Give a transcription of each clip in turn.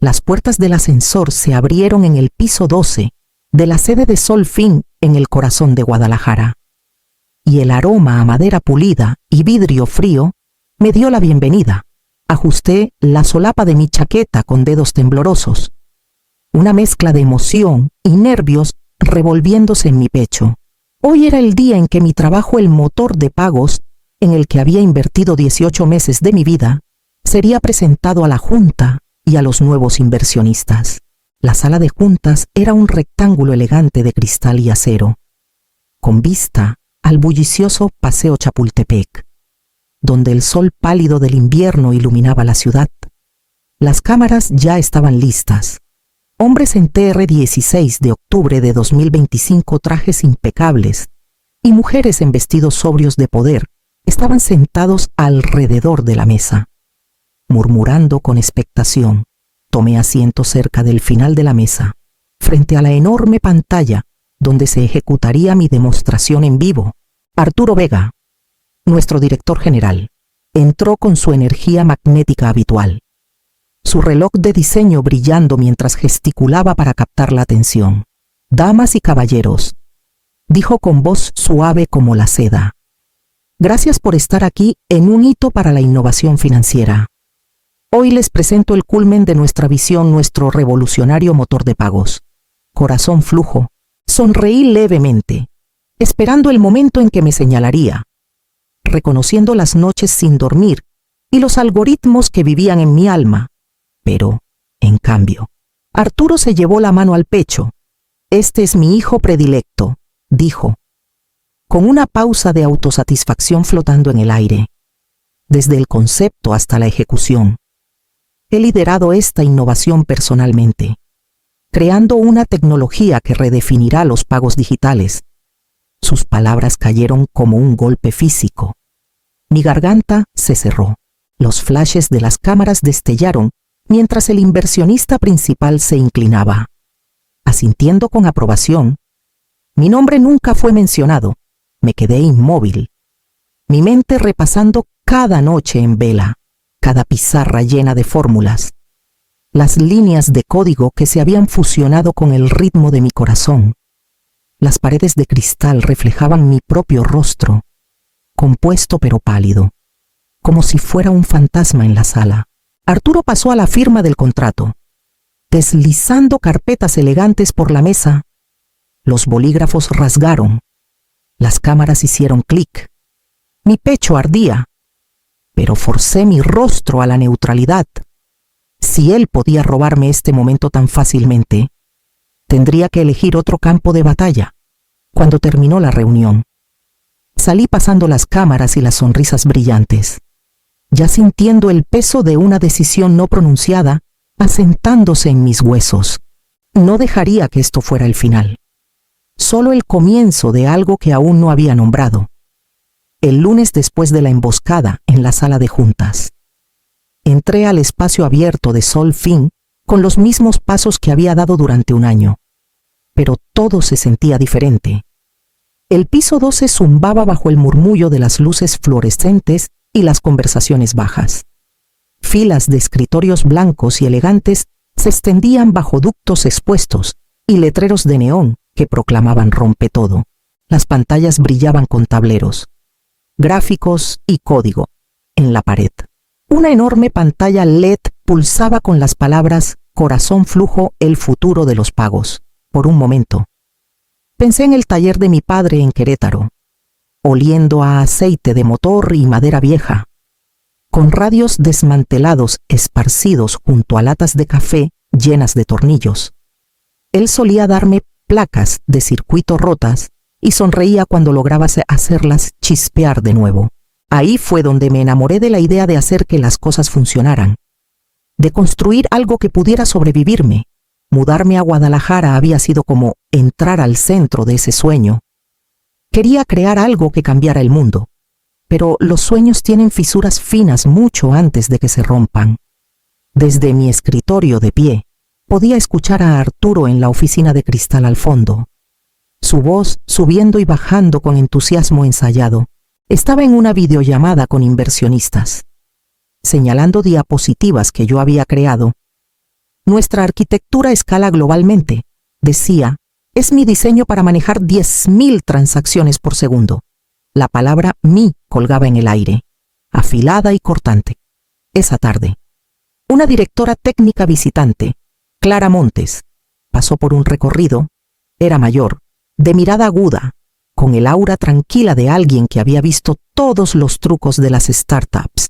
Las puertas del ascensor se abrieron en el piso 12 de la sede de Solfin en el corazón de Guadalajara. Y el aroma a madera pulida y vidrio frío me dio la bienvenida. Ajusté la solapa de mi chaqueta con dedos temblorosos. Una mezcla de emoción y nervios revolviéndose en mi pecho. Hoy era el día en que mi trabajo, el motor de pagos, en el que había invertido 18 meses de mi vida, sería presentado a la Junta y a los nuevos inversionistas. La sala de juntas era un rectángulo elegante de cristal y acero, con vista al bullicioso Paseo Chapultepec, donde el sol pálido del invierno iluminaba la ciudad. Las cámaras ya estaban listas. Hombres en TR-16 de octubre de 2025, trajes impecables, y mujeres en vestidos sobrios de poder, estaban sentados alrededor de la mesa. Murmurando con expectación, tomé asiento cerca del final de la mesa, frente a la enorme pantalla donde se ejecutaría mi demostración en vivo. Arturo Vega, nuestro director general, entró con su energía magnética habitual, su reloj de diseño brillando mientras gesticulaba para captar la atención. «Damas y caballeros», dijo con voz suave como la seda, «gracias por estar aquí en un hito para la innovación financiera. Hoy les presento el culmen de nuestra visión, nuestro revolucionario motor de pagos. Corazón Flujo». Sonreí levemente, esperando el momento en que me señalaría, reconociendo las noches sin dormir y los algoritmos que vivían en mi alma. Pero, en cambio, Arturo se llevó la mano al pecho. «Este es mi hijo predilecto», dijo, con una pausa de autosatisfacción flotando en el aire. «Desde el concepto hasta la ejecución, he liderado esta innovación personalmente, creando una tecnología que redefinirá los pagos digitales». Sus palabras cayeron como un golpe físico. Mi garganta se cerró. Los flashes de las cámaras destellaron mientras el inversionista principal se inclinaba, asintiendo con aprobación. Mi nombre nunca fue mencionado. Me quedé inmóvil, mi mente repasando cada noche en vela, cada pizarra llena de fórmulas, las líneas de código que se habían fusionado con el ritmo de mi corazón. Las paredes de cristal reflejaban mi propio rostro, compuesto pero pálido, como si fuera un fantasma en la sala. Arturo pasó a la firma del contrato, deslizando carpetas elegantes por la mesa. Los bolígrafos rasgaron, las cámaras hicieron clic. Mi pecho ardía, pero forcé mi rostro a la neutralidad. Si él podía robarme este momento tan fácilmente, tendría que elegir otro campo de batalla. Cuando terminó la reunión, salí pasando las cámaras y las sonrisas brillantes, ya sintiendo el peso de una decisión no pronunciada asentándose en mis huesos. No dejaría que esto fuera el final, solo el comienzo de algo que aún no había nombrado. El lunes, después de la emboscada en la sala de juntas, entré al espacio abierto de Solfin con los mismos pasos que había dado durante un año, pero todo se sentía diferente. El piso 12 zumbaba bajo el murmullo de las luces fluorescentes y las conversaciones bajas. Filas de escritorios blancos y elegantes se extendían bajo ductos expuestos y letreros de neón que proclamaban «Rompe todo». Las pantallas brillaban con tableros, gráficos y código en la pared. Una enorme pantalla LED pulsaba con las palabras «Corazón Flujo, el futuro de los pagos». Por un momento, pensé en el taller de mi padre en Querétaro, oliendo a aceite de motor y madera vieja, con radios desmantelados esparcidos junto a latas de café llenas de tornillos. Él solía darme placas de circuito rotas y sonreía cuando lograba hacerlas chispear de nuevo. Ahí fue donde me enamoré de la idea de hacer que las cosas funcionaran, de construir algo que pudiera sobrevivirme. Mudarme a Guadalajara había sido como entrar al centro de ese sueño. Quería crear algo que cambiara el mundo, pero los sueños tienen fisuras finas mucho antes de que se rompan. Desde mi escritorio de pie, podía escuchar a Arturo en la oficina de cristal al fondo. Su voz, subiendo y bajando con entusiasmo ensayado, estaba en una videollamada con inversionistas, señalando diapositivas que yo había creado. Nuestra arquitectura escala globalmente. Decía, es mi diseño para manejar 10.000 transacciones por segundo. La palabra mi colgaba en el aire, afilada y cortante. Esa tarde, una directora técnica visitante, Clara Montes, pasó por un recorrido. Era mayor, de mirada aguda, con el aura tranquila de alguien que había visto todos los trucos de las startups,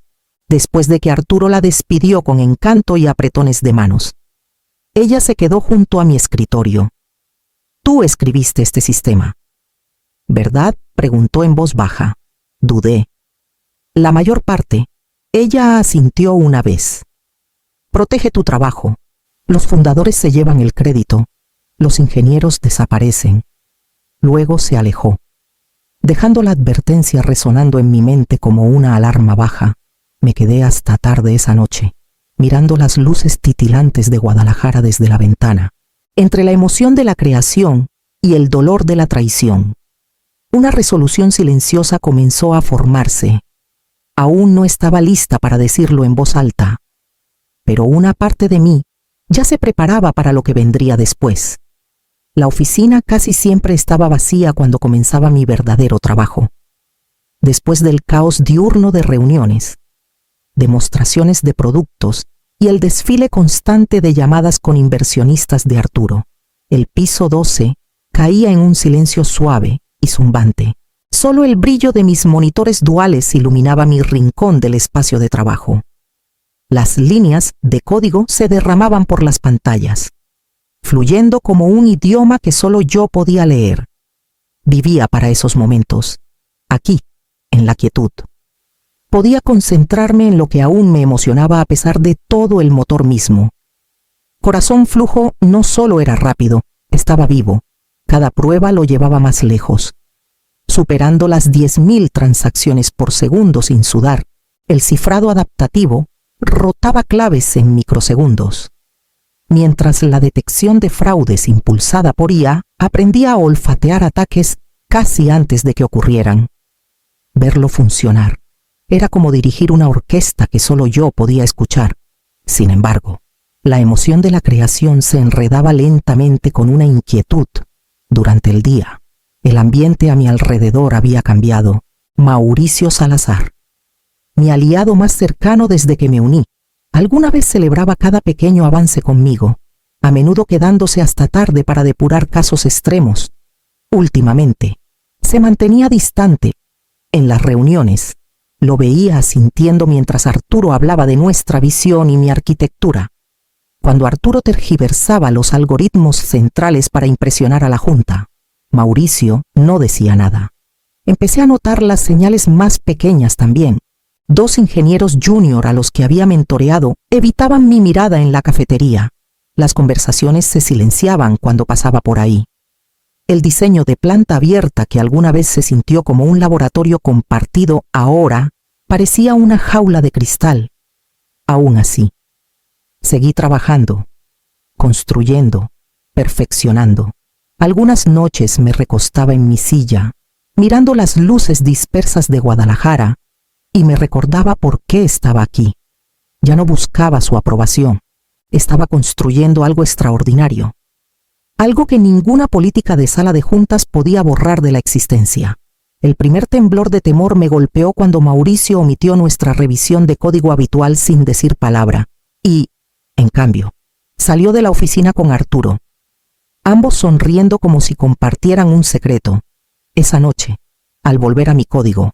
después de que Arturo la despidió con encanto y apretones de manos. Ella se quedó junto a mi escritorio. Tú escribiste este sistema, ¿verdad?, preguntó en voz baja. Dudé. La mayor parte. Ella asintió una vez. Protege tu trabajo. Los fundadores se llevan el crédito. Los ingenieros desaparecen. Luego se alejó, dejando la advertencia resonando en mi mente como una alarma baja. Me quedé hasta tarde esa noche, mirando las luces titilantes de Guadalajara desde la ventana, entre la emoción de la creación y el dolor de la traición. Una resolución silenciosa comenzó a formarse. Aún no estaba lista para decirlo en voz alta, pero una parte de mí ya se preparaba para lo que vendría después. La oficina casi siempre estaba vacía cuando comenzaba mi verdadero trabajo. Después del caos diurno de reuniones, demostraciones de productos y el desfile constante de llamadas con inversionistas de Arturo, el piso 12 caía en un silencio suave y zumbante. Solo el brillo de mis monitores duales iluminaba mi rincón del espacio de trabajo. Las líneas de código se derramaban por las pantallas, fluyendo como un idioma que solo yo podía leer. Vivía para esos momentos, aquí, en la quietud. Podía concentrarme en lo que aún me emocionaba a pesar de todo el motor mismo. Corazón Flujo no solo era rápido, estaba vivo. Cada prueba lo llevaba más lejos. Superando las 10.000 transacciones por segundo sin sudar, el cifrado adaptativo rotaba claves en microsegundos. Mientras la detección de fraudes impulsada por IA aprendía a olfatear ataques casi antes de que ocurrieran. Verlo funcionar era como dirigir una orquesta que solo yo podía escuchar. Sin embargo, la emoción de la creación se enredaba lentamente con una inquietud. Durante el día, el ambiente a mi alrededor había cambiado. Mauricio Salazar, mi aliado más cercano desde que me uní, alguna vez celebraba cada pequeño avance conmigo, a menudo quedándose hasta tarde para depurar casos extremos. Últimamente, se mantenía distante. En las reuniones, lo veía asintiendo mientras Arturo hablaba de nuestra visión y mi arquitectura. Cuando Arturo tergiversaba los algoritmos centrales para impresionar a la junta, Mauricio no decía nada. Empecé a notar las señales más pequeñas también. 2 ingenieros junior a los que había mentoreado evitaban mi mirada en la cafetería. Las conversaciones se silenciaban cuando pasaba por ahí. El diseño de planta abierta que alguna vez se sintió como un laboratorio compartido ahora parecía una jaula de cristal. Aún así, seguí trabajando, construyendo, perfeccionando. Algunas noches me recostaba en mi silla, mirando las luces dispersas de Guadalajara, y me recordaba por qué estaba aquí. Ya no buscaba su aprobación. Estaba construyendo algo extraordinario. Algo que ninguna política de sala de juntas podía borrar de la existencia. El primer temblor de temor me golpeó cuando Mauricio omitió nuestra revisión de código habitual sin decir palabra. Y, en cambio, salió de la oficina con Arturo. Ambos sonriendo como si compartieran un secreto. Esa noche, al volver a mi código,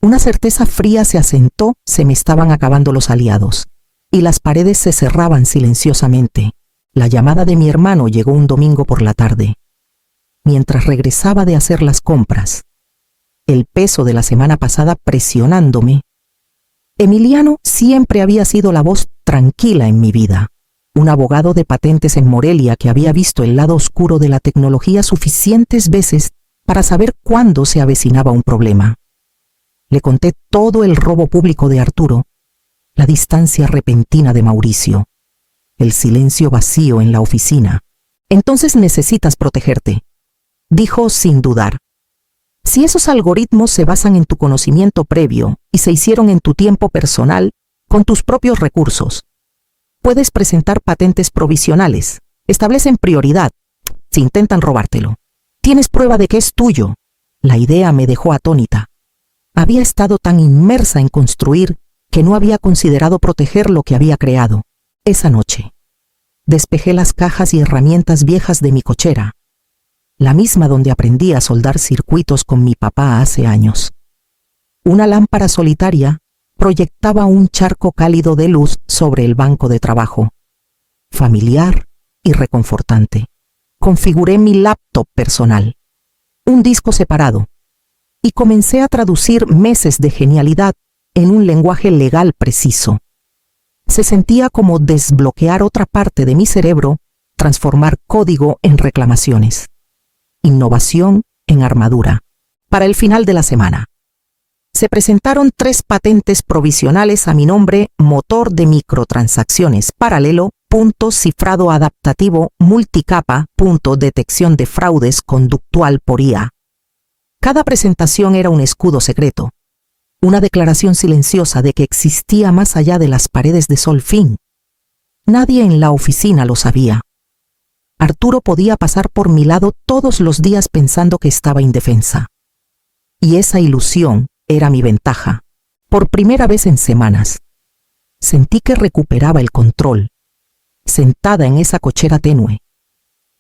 una certeza fría se asentó. Se me estaban acabando los aliados, y las paredes se cerraban silenciosamente. La llamada de mi hermano llegó un domingo por la tarde. Mientras regresaba de hacer las compras, el peso de la semana pasada presionándome. Emiliano siempre había sido la voz tranquila en mi vida, un abogado de patentes en Morelia que había visto el lado oscuro de la tecnología suficientes veces para saber cuándo se avecinaba un problema. Le conté todo el robo público de Arturo, la distancia repentina de Mauricio, el silencio vacío en la oficina. Entonces necesitas protegerte, dijo sin dudar. Si esos algoritmos se basan en tu conocimiento previo y se hicieron en tu tiempo personal, con tus propios recursos, Puedes presentar patentes provisionales. Establecen prioridad si intentan robártelo. Tienes prueba de que es tuyo. La idea me dejó atónita. Había estado tan inmersa en construir que no había considerado proteger lo que había creado. Esa noche, despejé las cajas y herramientas viejas de mi cochera, la misma donde aprendí a soldar circuitos con mi papá hace años. Una lámpara solitaria proyectaba un charco cálido de luz sobre el banco de trabajo, familiar y reconfortante. Configuré mi laptop personal, un disco separado, y comencé a traducir meses de genialidad en un lenguaje legal preciso. Se sentía como desbloquear otra parte de mi cerebro, transformar código en reclamaciones, innovación en armadura. Para el final de la semana, se presentaron 3 patentes provisionales a mi nombre: motor de microtransacciones paralelo, cifrado adaptativo multicapa, detección de fraudes conductual por IA. Cada presentación era un escudo secreto, una declaración silenciosa de que existía más allá de las paredes de Solfin. Nadie en la oficina lo sabía. Arturo podía pasar por mi lado todos los días pensando que estaba indefensa. Y esa ilusión era mi ventaja. Por primera vez en semanas, sentí que recuperaba el control, sentada en esa cochera tenue,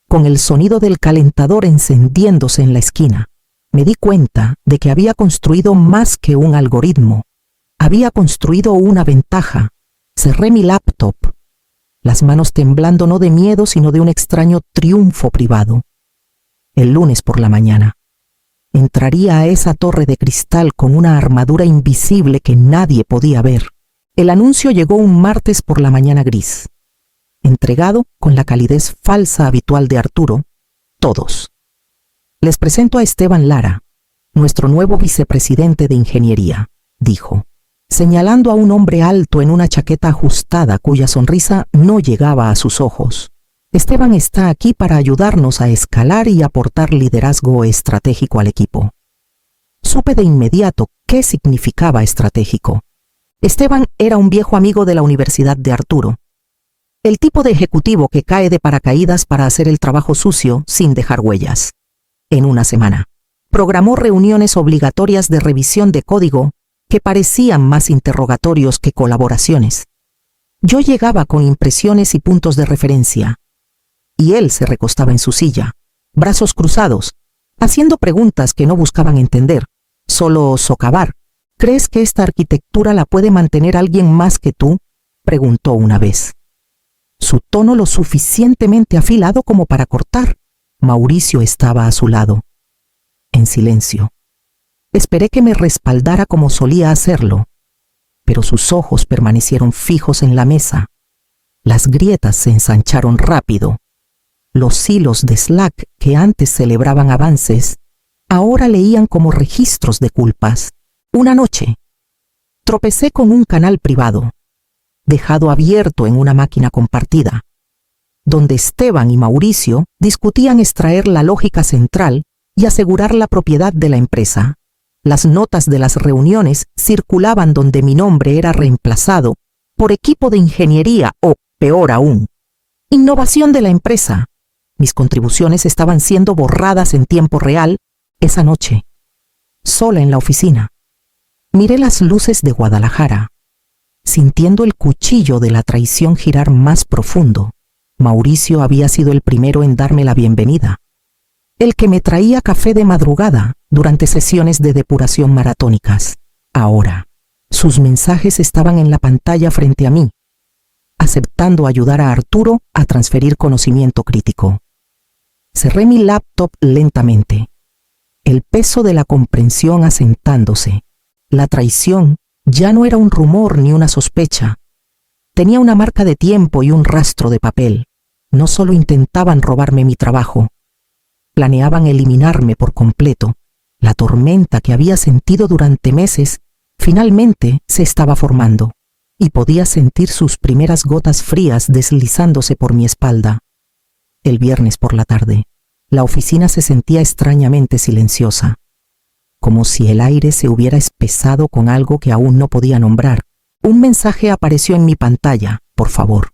con el sonido del calentador encendiéndose en la esquina. Me di cuenta de que había construido más que un algoritmo. Había construido una ventaja. Cerré mi laptop, las manos temblando no de miedo, sino de un extraño triunfo privado. El lunes por la mañana, entraría a esa torre de cristal con una armadura invisible que nadie podía ver. El anuncio llegó un martes por la mañana gris, entregado con la calidez falsa habitual de Arturo. Todos. Les presento a Esteban Lara, nuestro nuevo vicepresidente de ingeniería, dijo, señalando a un hombre alto en una chaqueta ajustada cuya sonrisa no llegaba a sus ojos. Esteban está aquí para ayudarnos a escalar y aportar liderazgo estratégico al equipo. Supe de inmediato qué significaba estratégico. Esteban era un viejo amigo de la Universidad de Arturo, el tipo de ejecutivo que cae de paracaídas para hacer el trabajo sucio sin dejar huellas. En una semana, programó reuniones obligatorias de revisión de código que parecían más interrogatorios que colaboraciones. Yo llegaba con impresiones y puntos de referencia, y él se recostaba en su silla, brazos cruzados, haciendo preguntas que no buscaban entender, solo socavar. ¿Crees que esta arquitectura la puede mantener alguien más que tú?, preguntó una vez. Su tono lo suficientemente afilado como para cortar. Mauricio estaba a su lado, en silencio. Esperé que me respaldara como solía hacerlo, pero sus ojos permanecieron fijos en la mesa. Las grietas se ensancharon rápido. Los hilos de Slack que antes celebraban avances, ahora leían como registros de culpas. Una noche, tropecé con un canal privado, dejado abierto en una máquina compartida, donde Esteban y Mauricio discutían extraer la lógica central y asegurar la propiedad de la empresa. Las notas de las reuniones circulaban donde mi nombre era reemplazado por equipo de ingeniería o, peor aún, innovación de la empresa. Mis contribuciones estaban siendo borradas en tiempo real. Esa noche, sola en la oficina, miré las luces de Guadalajara, sintiendo el cuchillo de la traición girar más profundo. Mauricio había sido el primero en darme la bienvenida, el que me traía café de madrugada durante sesiones de depuración maratónicas. Ahora, sus mensajes estaban en la pantalla frente a mí, aceptando ayudar a Arturo a transferir conocimiento crítico. Cerré mi laptop lentamente, el peso de la comprensión asentándose. La traición ya no era un rumor ni una sospecha. Tenía una marca de tiempo y un rastro de papel. No solo intentaban robarme mi trabajo, planeaban eliminarme por completo. La tormenta que había sentido durante meses finalmente se estaba formando, y podía sentir sus primeras gotas frías deslizándose por mi espalda. El viernes por la tarde, la oficina se sentía extrañamente silenciosa, como si el aire se hubiera espesado con algo que aún no podía nombrar. Un mensaje apareció en mi pantalla: por favor,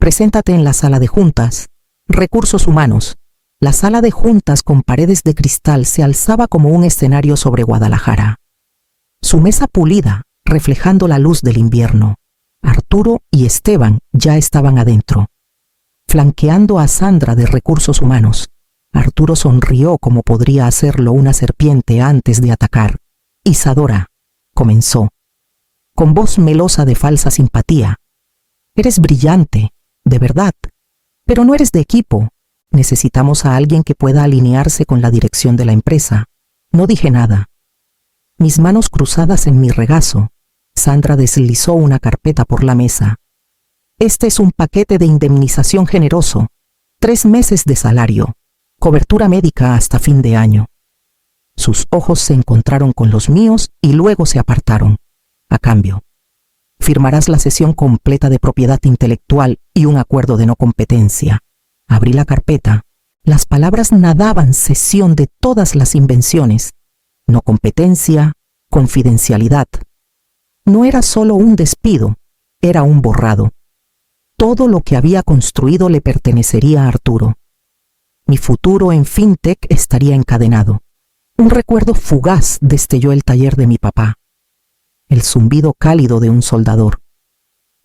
Preséntate en la sala de juntas. Recursos humanos. La sala de juntas con paredes de cristal se alzaba como un escenario sobre Guadalajara. Su mesa pulida, reflejando la luz del invierno. Arturo y Esteban ya estaban adentro. Flanqueando a Sandra de Recursos Humanos, Arturo sonrió como podría hacerlo una serpiente antes de atacar. Isadora, comenzó, con voz melosa de falsa simpatía. Eres brillante, de verdad, pero no eres de equipo. Necesitamos a alguien que pueda alinearse con la dirección de la empresa. No dije nada. Mis manos cruzadas en mi regazo, Sandra deslizó una carpeta por la mesa. Este es un paquete de indemnización generoso, 3 meses de salario, cobertura médica hasta fin de año. Sus ojos se encontraron con los míos y luego se apartaron. A cambio, firmarás la cesión completa de propiedad intelectual y un acuerdo de no competencia. Abrí la carpeta. Las palabras nadaban cesión de todas las invenciones. No competencia, confidencialidad. No era solo un despido, era un borrado. Todo lo que había construido le pertenecería a Arturo. Mi futuro en FinTech estaría encadenado. Un recuerdo fugaz destelló el taller de mi papá. El zumbido cálido de un soldador.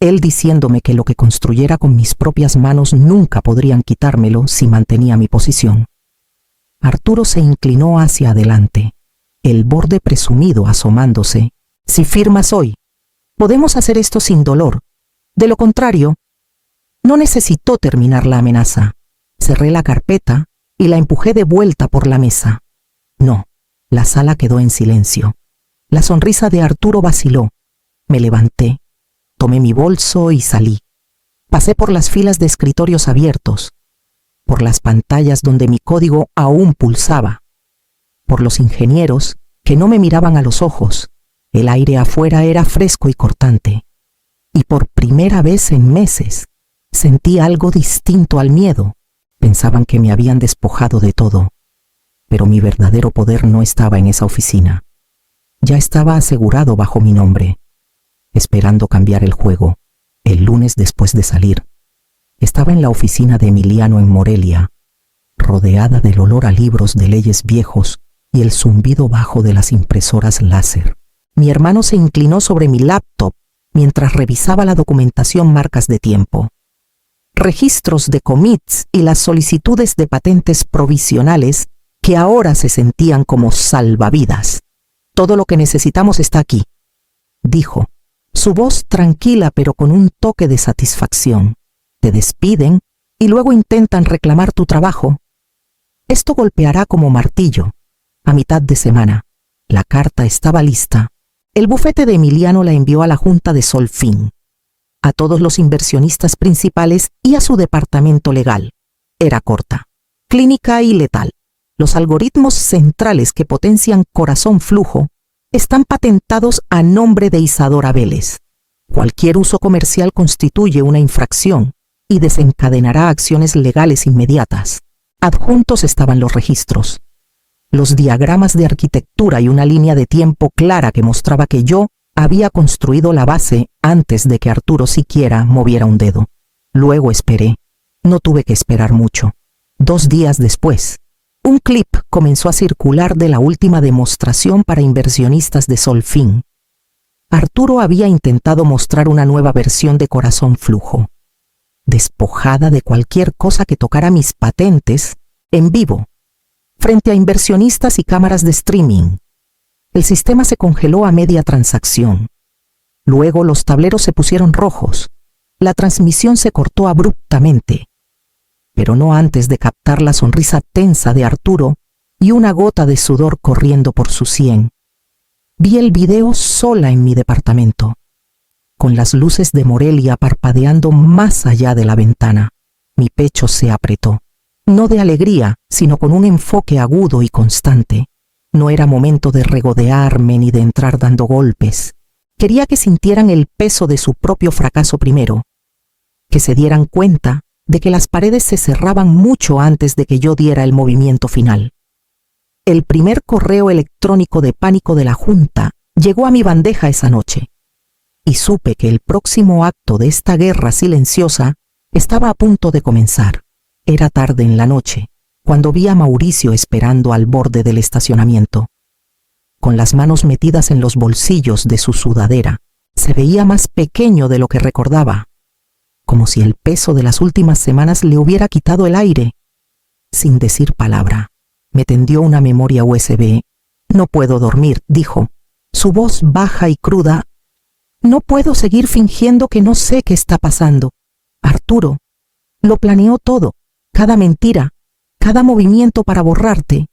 Él diciéndome que lo que construyera con mis propias manos nunca podrían quitármelo si mantenía mi posición. Arturo se inclinó hacia adelante, el borde presumido asomándose. Si firmas hoy, podemos hacer esto sin dolor. De lo contrario, no necesitó terminar la amenaza. Cerré la carpeta y la empujé de vuelta por la mesa. No, la sala quedó en silencio. La sonrisa de Arturo vaciló. Me levanté. Tomé mi bolso y salí. Pasé por las filas de escritorios abiertos, por las pantallas donde mi código aún pulsaba, por los ingenieros que no me miraban a los ojos. El aire afuera era fresco y cortante. Y por primera vez en meses sentí algo distinto al miedo. Pensaban que me habían despojado de todo, pero mi verdadero poder no estaba en esa oficina. Ya estaba asegurado bajo mi nombre, esperando cambiar el juego. El lunes después de salir, estaba en la oficina de Emiliano en Morelia, rodeada del olor a libros de leyes viejos y el zumbido bajo de las impresoras láser. Mi hermano se inclinó sobre mi laptop mientras revisaba la documentación marcas de tiempo, registros de commits y las solicitudes de patentes provisionales que ahora se sentían como salvavidas. Todo lo que necesitamos está aquí, dijo, su voz tranquila pero con un toque de satisfacción. Te despiden y luego intentan reclamar tu trabajo. Esto golpeará como martillo. A mitad de semana, la carta estaba lista. El bufete de Emiliano la envió a la Junta de Solfin, a todos los inversionistas principales y a su departamento legal. Era corta, clínica y letal. Los algoritmos centrales que potencian corazón flujo están patentados a nombre de Isadora Vélez. Cualquier uso comercial constituye una infracción y desencadenará acciones legales inmediatas. Adjuntos estaban los registros, los diagramas de arquitectura y una línea de tiempo clara que mostraba que yo había construido la base antes de que Arturo siquiera moviera un dedo. Luego esperé. No tuve que esperar mucho. 2 días después, un clip comenzó a circular de la última demostración para inversionistas de Solfin. Arturo había intentado mostrar una nueva versión de Corazón Flujo, despojada de cualquier cosa que tocara mis patentes, en vivo, frente a inversionistas y cámaras de streaming. El sistema se congeló a media transacción. Luego los tableros se pusieron rojos. La transmisión se cortó abruptamente, pero no antes de captar la sonrisa tensa de Arturo y una gota de sudor corriendo por su sien. Vi el video sola en mi departamento, con las luces de Morelia parpadeando más allá de la ventana. Mi pecho se apretó, no de alegría, sino con un enfoque agudo y constante. No era momento de regodearme ni de entrar dando golpes. Quería que sintieran el peso de su propio fracaso primero, que se dieran cuenta de que las paredes se cerraban mucho antes de que yo diera el movimiento final. El primer correo electrónico de pánico de la Junta llegó a mi bandeja esa noche, y supe que el próximo acto de esta guerra silenciosa Estaba a punto de comenzar. Era tarde en la noche, cuando vi a Mauricio esperando al borde del estacionamiento. Con las manos metidas en los bolsillos de su sudadera, se veía más pequeño de lo que recordaba, como si el peso de las últimas semanas le hubiera quitado el aire. Sin decir palabra, me tendió una memoria USB. «No puedo dormir», dijo, su voz baja y cruda. «No puedo seguir fingiendo que no sé qué está pasando. Arturo, lo planeó todo, cada mentira, cada movimiento para borrarte.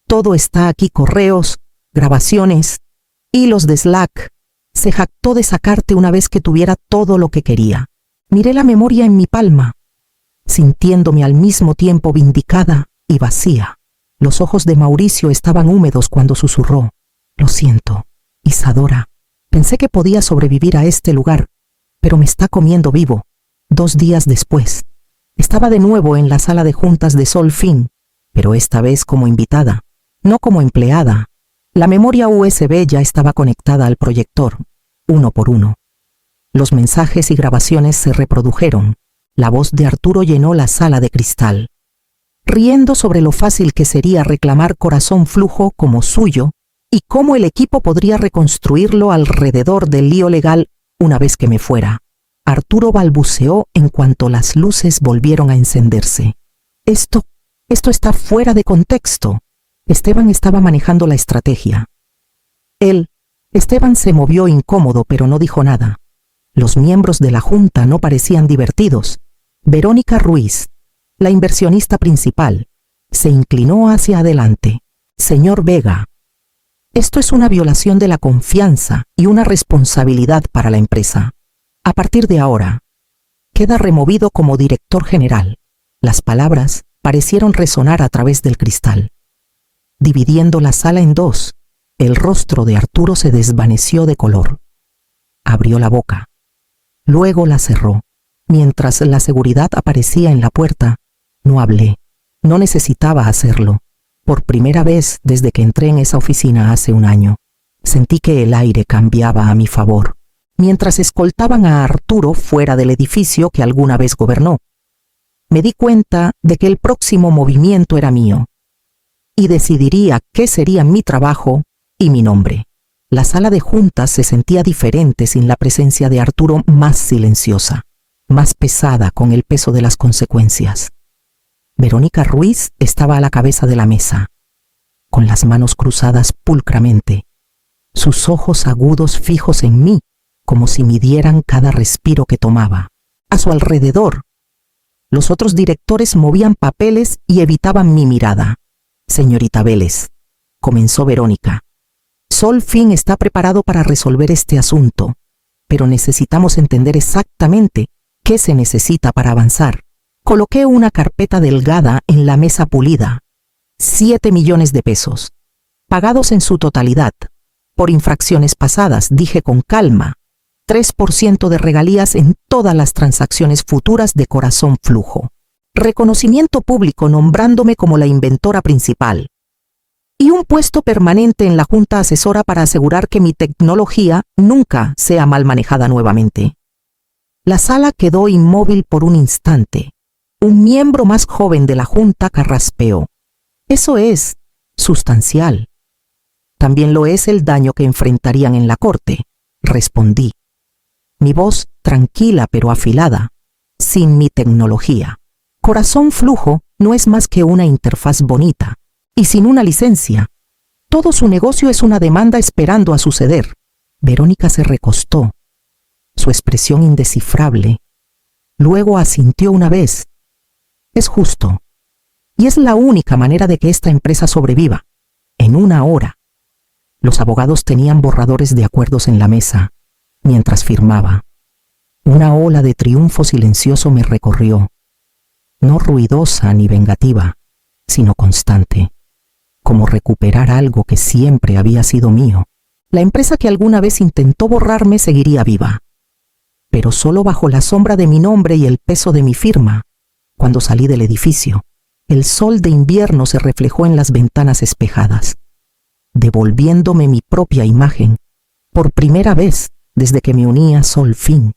Todo está aquí, correos, grabaciones, hilos de Slack. Se jactó de sacarte una vez que tuviera todo lo que quería». Miré la memoria en mi palma, sintiéndome al mismo tiempo vindicada y vacía. Los ojos de Mauricio estaban húmedos cuando susurró: «Lo siento, Isadora. Pensé que podía sobrevivir a este lugar, pero me está comiendo vivo». 2 días después, estaba de nuevo en la sala de juntas de Solfin, pero esta vez como invitada, no como empleada. La memoria USB ya estaba conectada al proyector, uno por uno. Los mensajes y grabaciones se reprodujeron. La voz de Arturo llenó la sala de cristal, riendo sobre lo fácil que sería reclamar Corazón Flujo como suyo y cómo el equipo podría reconstruirlo alrededor del lío legal una vez que me fuera. Arturo balbuceó en cuanto las luces volvieron a encenderse. Esto está fuera de contexto. Esteban estaba manejando la estrategia. Esteban se movió incómodo, pero no dijo nada. Los miembros de la junta no parecían divertidos. Verónica Ruiz, la inversionista principal, se inclinó hacia adelante. «Señor Vega, esto es una violación de la confianza y una responsabilidad para la empresa. A partir de ahora, queda removido como director general». Las palabras parecieron resonar a través del cristal. Dividiendo la sala en dos, el rostro de Arturo se desvaneció de color. Abrió la boca. Luego la cerró. Mientras la seguridad aparecía en la puerta, no hablé. No necesitaba hacerlo. Por primera vez desde que entré en esa oficina hace 1 año, sentí que el aire cambiaba a mi favor, mientras escoltaban a Arturo fuera del edificio que alguna vez gobernó. Me di cuenta de que el próximo movimiento era mío, y decidiría qué sería mi trabajo y mi nombre. La sala de juntas se sentía diferente sin la presencia de Arturo, más silenciosa, más pesada con el peso de las consecuencias. Verónica Ruiz estaba a la cabeza de la mesa, con las manos cruzadas pulcramente, sus ojos agudos fijos en mí, como si midieran cada respiro que tomaba. A su alrededor, los otros directores movían papeles y evitaban mi mirada. «Señorita Vélez», comenzó Verónica, «Solfin está preparado para resolver este asunto, pero necesitamos entender exactamente qué se necesita para avanzar». Coloqué una carpeta delgada en la mesa pulida. 7 millones de pesos, pagados en su totalidad. Por infracciones pasadas, dije con calma. 3% de regalías en todas las transacciones futuras de Corazón Flujo. Reconocimiento público nombrándome como la inventora principal. Y un puesto permanente en la junta asesora para asegurar que mi tecnología nunca sea mal manejada nuevamente. La sala quedó inmóvil por un instante. Un miembro más joven de la junta carraspeó. «Eso es sustancial». «También lo es el daño que enfrentarían en la corte», respondí. Mi voz tranquila pero afilada. «Sin mi tecnología. Corazón Flujo no es más que una interfaz bonita. Y sin una licencia. Todo su negocio es una demanda esperando a suceder». Verónica se recostó, su expresión indescifrable. Luego asintió una vez. «Es justo. Y es la única manera de que esta empresa sobreviva. En 1 hora». Los abogados tenían borradores de acuerdos en la mesa, mientras firmaba. Una ola de triunfo silencioso me recorrió. No ruidosa ni vengativa, sino constante. Como recuperar algo que siempre había sido mío. La empresa que alguna vez intentó borrarme seguiría viva, pero solo bajo la sombra de mi nombre y el peso de mi firma. Cuando salí del edificio, el sol de invierno se reflejó en las ventanas espejadas, devolviéndome mi propia imagen, por primera vez desde que me uní a Solfin.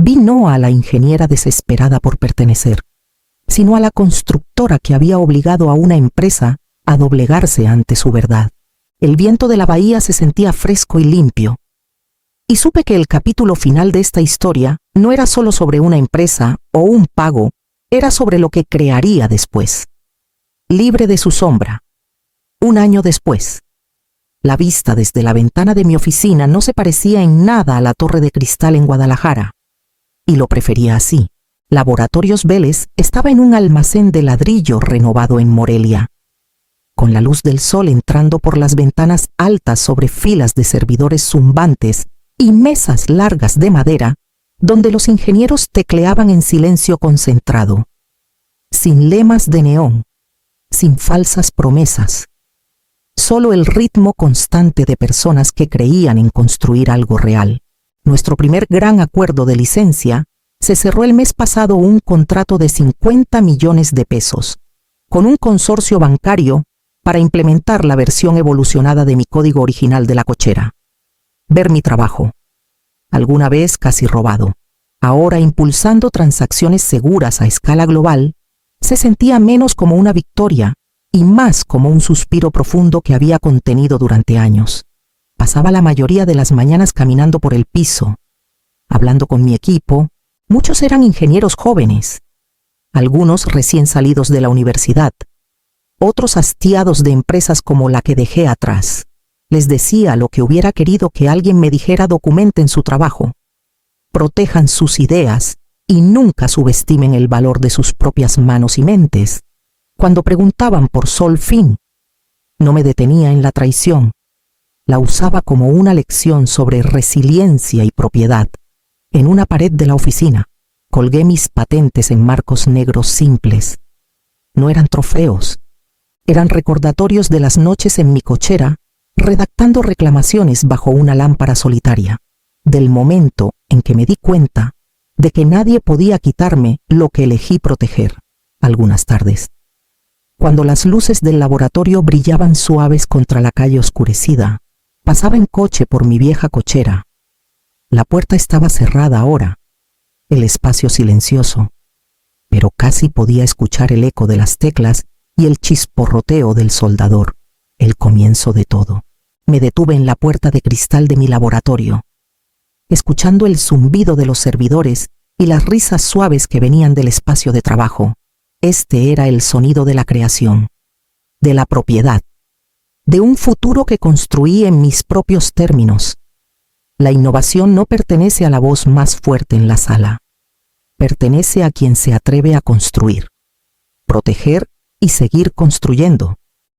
vi no a la ingeniera desesperada por pertenecer, sino a la constructora que había obligado a una empresa a doblegarse ante su verdad. El viento de la bahía se sentía fresco y limpio, y supe que el capítulo final de esta historia no era solo sobre una empresa o un pago, era sobre lo que crearía después. Libre de su sombra. Un año después. La vista desde la ventana de mi oficina no se parecía en nada a la Torre de Cristal en Guadalajara, y lo prefería así. Laboratorios Vélez estaba en un almacén de ladrillo renovado en Morelia, con la luz del sol entrando por las ventanas altas sobre filas de servidores zumbantes y mesas largas de madera, donde los ingenieros tecleaban en silencio concentrado, sin lemas de neón, sin falsas promesas, solo el ritmo constante de personas que creían en construir algo real. Nuestro primer gran acuerdo de licencia se cerró el mes pasado un contrato de 50 millones de pesos, con un consorcio bancario para implementar la versión evolucionada de mi código original de la cochera. Ver mi trabajo, alguna vez casi robado, ahora impulsando transacciones seguras a escala global, se sentía menos como una victoria y más como un suspiro profundo que había contenido durante años. Pasaba la mayoría de las mañanas caminando por el piso, hablando con mi equipo. Muchos eran ingenieros jóvenes, algunos recién salidos de la universidad, otros hastiados de empresas como la que dejé atrás. Les decía lo que hubiera querido que alguien me dijera: documenten su trabajo, protejan sus ideas y nunca subestimen el valor de sus propias manos y mentes. Cuando preguntaban por Solfin, no me detenía en la traición. La usaba como una lección sobre resiliencia y propiedad. En una pared de la oficina, colgué mis patentes en marcos negros simples. No eran trofeos, eran recordatorios de las noches en mi cochera, redactando reclamaciones bajo una lámpara solitaria, del momento en que me di cuenta de que nadie podía quitarme lo que elegí proteger. Algunas tardes, cuando las luces del laboratorio brillaban suaves contra la calle oscurecida, pasaba en coche por mi vieja cochera. La puerta estaba cerrada ahora, el espacio silencioso, pero casi podía escuchar el eco de las teclas y el chisporroteo del soldador, el comienzo de todo. Me detuve en la puerta de cristal de mi laboratorio, escuchando el zumbido de los servidores y las risas suaves que venían del espacio de trabajo. Este era el sonido de la creación, de la propiedad, de un futuro que construí en mis propios términos. La innovación no pertenece a la voz más fuerte en la sala. Pertenece a quien se atreve a construir, proteger y seguir construyendo.